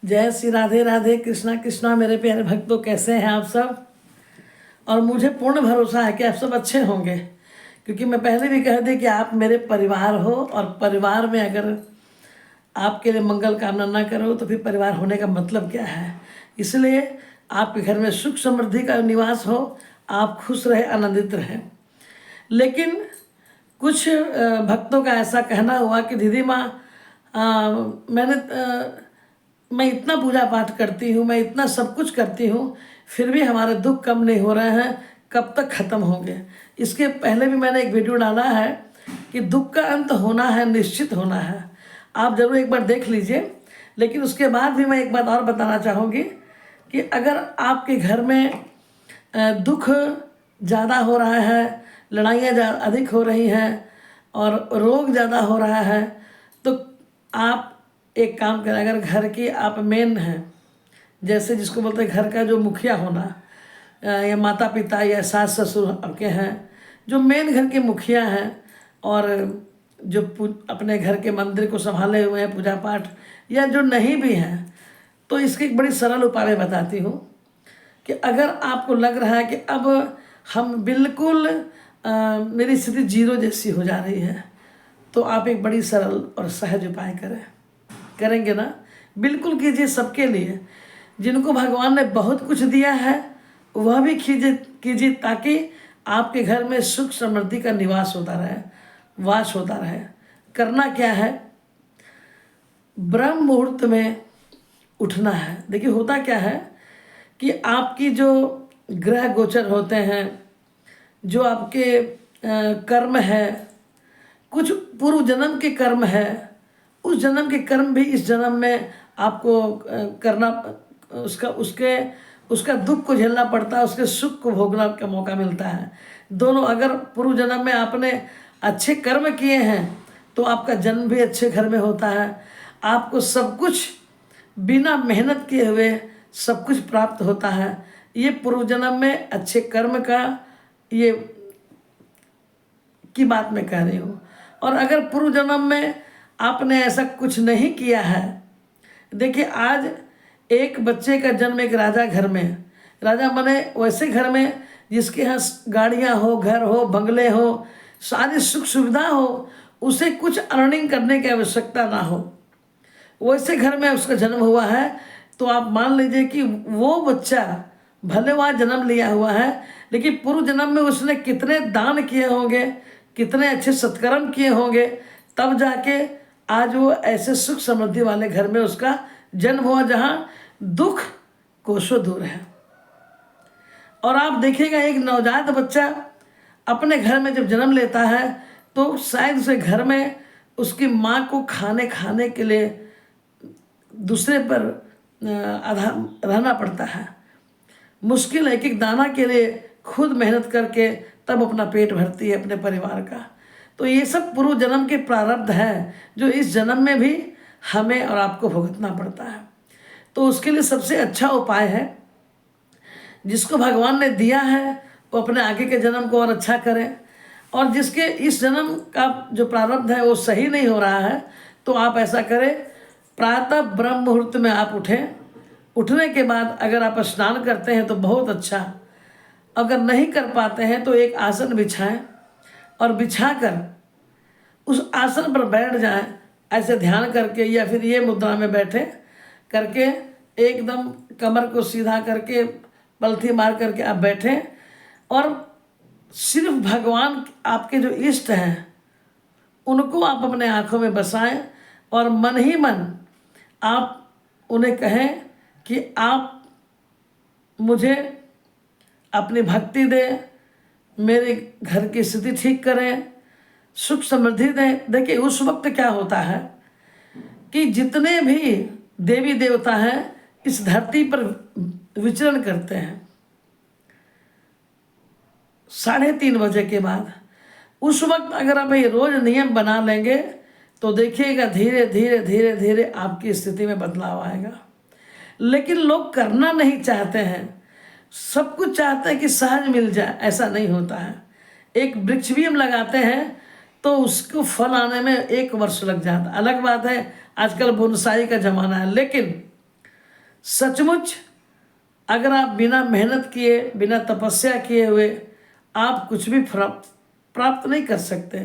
जय श्री राधे राधे, कृष्णा कृष्णा। मेरे प्यारे भक्तों, कैसे हैं आप सब। और मुझे पूर्ण भरोसा है कि आप सब अच्छे होंगे, क्योंकि मैं पहले भी कह दी कि आप मेरे परिवार हो, और परिवार में अगर आपके लिए मंगल कामना ना करो तो फिर परिवार होने का मतलब क्या है। इसलिए आपके घर में सुख समृद्धि का निवास हो, आप खुश रहे, आनंदित रहें। लेकिन कुछ भक्तों का ऐसा कहना हुआ कि दीदी माँ, मैं इतना पूजा पाठ करती हूँ, मैं इतना सब कुछ करती हूँ, फिर भी हमारे दुख कम नहीं हो रहे हैं, कब तक ख़त्म होंगे। इसके पहले भी मैंने एक वीडियो डाला है कि दुख का अंत होना है, निश्चित होना है। आप ज़रूर एक बार देख लीजिए। लेकिन उसके बाद भी मैं एक बात और बताना चाहूँगी कि अगर आपके घर में दुख ज़्यादा हो रहा है, लड़ाइयाँ अधिक हो रही हैं और रोग ज़्यादा हो रहा है, तो आप एक काम करें। अगर घर की आप मेन हैं, जैसे जिसको बोलते हैं घर का जो मुखिया होना, या माता पिता या सास ससुर आपके हैं, जो मेन घर के मुखिया हैं और जो अपने घर के मंदिर को संभाले हुए हैं, पूजा पाठ, या जो नहीं भी हैं, तो इसकी एक बड़ी सरल उपाय बताती हूँ कि अगर आपको लग रहा है कि अब हम बिल्कुल मेरी स्थिति जीरो जैसी हो जा रही है, तो आप एक बड़ी सरल और सहज उपाय करेंगे ना। बिल्कुल कीजिए, सबके लिए। जिनको भगवान ने बहुत कुछ दिया है वह भी कीजिए, ताकि आपके घर में सुख समृद्धि का निवास होता रहे, वास होता रहे। करना क्या है, ब्रह्म मुहूर्त में उठना है। देखिए होता क्या है कि आपकी जो ग्रह गोचर होते हैं, जो आपके कर्म है, कुछ पूर्व जन्म के कर्म है, उस जन्म के कर्म भी इस जन्म में आपको करना, उसका दुख को झेलना पड़ता है, उसके सुख को भोगना का मौका मिलता है। दोनों, अगर पूर्व जन्म में आपने अच्छे कर्म किए हैं तो आपका जन्म भी अच्छे घर में होता है। आपको सब कुछ बिना मेहनत किए हुए सब कुछ प्राप्त होता है। ये पूर्व जन्म में अच्छे कर्म का ये की बात मैं कह रही हूँ। और अगर पूर्व जन्म में आपने ऐसा कुछ नहीं किया है, देखिए आज एक बच्चे का जन्म एक राजा घर में, राजा बने वैसे घर में जिसके यहाँ गाड़ियाँ हो, घर हो, बंगले हो, सारी सुख सुविधा हो, उसे कुछ अर्निंग करने की आवश्यकता ना हो, वैसे घर में उसका जन्म हुआ है। तो आप मान लीजिए कि वो बच्चा भले वहाँ जन्म लिया हुआ है, लेकिन पूर्व जन्म में उसने कितने दान किए होंगे, कितने अच्छे सत्कर्म किए होंगे, तब जाके आज वो ऐसे सुख समृद्धि वाले घर में उसका जन्म हुआ जहाँ दुख कोसों दूर है। और आप देखिएगा एक नवजात बच्चा अपने घर में जब जन्म लेता है तो शायद उसे घर में उसकी माँ को खाने के लिए दूसरे पर रहना पड़ता है। मुश्किल एक एक दाना के लिए खुद मेहनत करके तब अपना पेट भरती है अपने परिवार का। तो ये सब पूर्व जन्म के प्रारब्ध है जो इस जन्म में भी हमें और आपको भुगतना पड़ता है। तो उसके लिए सबसे अच्छा उपाय है, जिसको भगवान ने दिया है वो अपने आगे के जन्म को और अच्छा करें। और जिसके इस जन्म का जो प्रारब्ध है वो सही नहीं हो रहा है, तो आप ऐसा करें, प्रातः ब्रह्म मुहूर्त में आप उठें। उठने के बाद अगर आप स्नान करते हैं तो बहुत अच्छा, अगर नहीं कर पाते हैं तो एक आसन बिछाएं और बिछाकर उस आसन पर बैठ जाएं, ऐसे ध्यान करके, या फिर ये मुद्रा में बैठे करके एकदम कमर को सीधा करके पलथी मार करके आप बैठें और सिर्फ भगवान आपके जो इष्ट हैं उनको आप अपने आँखों में बसाएं और मन ही मन आप उन्हें कहें कि आप मुझे अपनी भक्ति दें, मेरे घर की स्थिति ठीक करें, सुख समृद्धि दें। देखिए उस वक्त क्या होता है कि जितने भी देवी देवता हैं इस धरती पर विचरण करते हैं 3:30 बजे के बाद। उस वक्त अगर आप ये रोज नियम बना लेंगे तो देखिएगा धीरे धीरे धीरे धीरे आपकी स्थिति में बदलाव आएगा। लेकिन लोग करना नहीं चाहते हैं, सब कुछ चाहते हैं कि सहज मिल जाए, ऐसा नहीं होता है। एक वृक्ष भी हम लगाते हैं तो उसको फल आने में 1 वर्ष लग जाता। अलग बात है आजकल बोनसाई का ज़माना है, लेकिन सचमुच अगर आप बिना मेहनत किए, बिना तपस्या किए हुए आप कुछ भी प्राप्त नहीं कर सकते।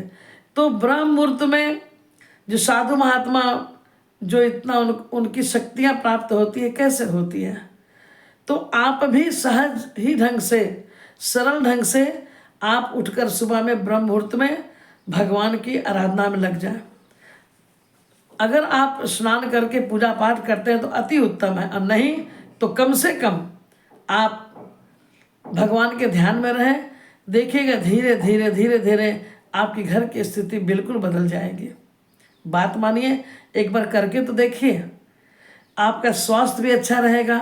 तो ब्रह्म मुहूर्त में जो साधु महात्मा जो इतना उनकी शक्तियाँ प्राप्त होती है, कैसे होती है? तो आप भी सहज ही ढंग से, सरल ढंग से आप उठकर सुबह में ब्रह्म मुहूर्त में भगवान की आराधना में लग जाएं। अगर आप स्नान करके पूजा पाठ करते हैं तो अति उत्तम है, और नहीं तो कम से कम आप भगवान के ध्यान में रहें। देखिएगा धीरे धीरे धीरे धीरे आपकी घर की स्थिति बिल्कुल बदल जाएगी। बात मानिए, एक बार करके तो देखिए, आपका स्वास्थ्य भी अच्छा रहेगा,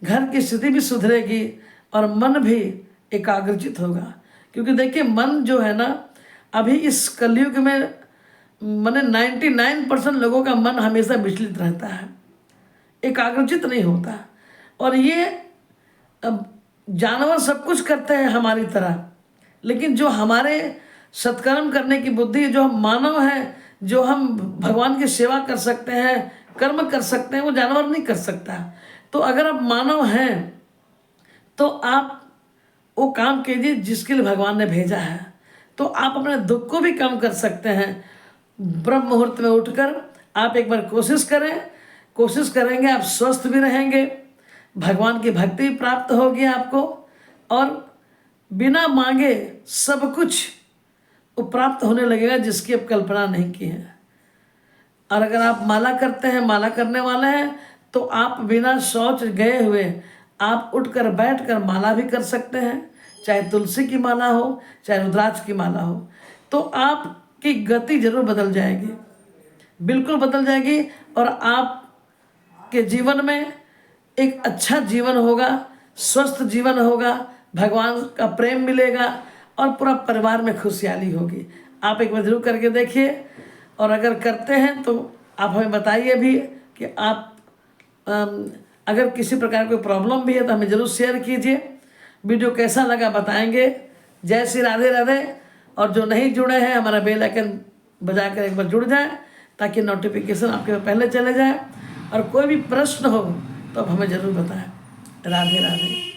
घर की स्थिति भी सुधरेगी और मन भी एकाग्रचित होगा। क्योंकि देखिए मन जो है ना, अभी इस कलयुग में माने 99% लोगों का मन हमेशा विचलित रहता है, एकाग्रचित नहीं होता। और ये जानवर सब कुछ करते हैं हमारी तरह, लेकिन जो हमारे सत्कर्म करने की बुद्धि, जो हम मानव हैं, जो हम भगवान की सेवा कर सकते हैं, कर्म कर सकते हैं, वो जानवर नहीं कर सकता। तो अगर आप मानव हैं तो आप वो काम कीजिए जिसके लिए भगवान ने भेजा है। तो आप अपने दुख को भी कम कर सकते हैं। ब्रह्म मुहूर्त में उठकर आप एक बार कोशिश करें, कोशिश करेंगे आप स्वस्थ भी रहेंगे, भगवान की भक्ति प्राप्त होगी आपको, और बिना मांगे सब कुछ वो प्राप्त होने लगेगा जिसकी आप कल्पना नहीं की है। और अगर आप माला करते हैं, माला करने वाले हैं, तो आप बिना शौच गए हुए आप उठकर बैठकर माला भी कर सकते हैं, चाहे तुलसी की माला हो, चाहे रुद्राक्ष की माला हो। तो आपकी गति जरूर बदल जाएगी, बिल्कुल बदल जाएगी, और आपके जीवन में एक अच्छा जीवन होगा, स्वस्थ जीवन होगा, भगवान का प्रेम मिलेगा और पूरा परिवार में खुशहाली होगी। आप एक बार जरूर करके देखिए, और अगर करते हैं तो आप हमें बताइए भी कि आप अगर किसी प्रकार कोई प्रॉब्लम भी है तो हमें ज़रूर शेयर कीजिए। वीडियो कैसा लगा बताएंगे। जय श्री राधे राधे। और जो नहीं जुड़े हैं, हमारा बेल आइकन बजाकर एक बार जुड़ जाए ताकि नोटिफिकेशन आपके पहले चले जाए। और कोई भी प्रश्न हो तो आप हमें ज़रूर बताएं। राधे राधे।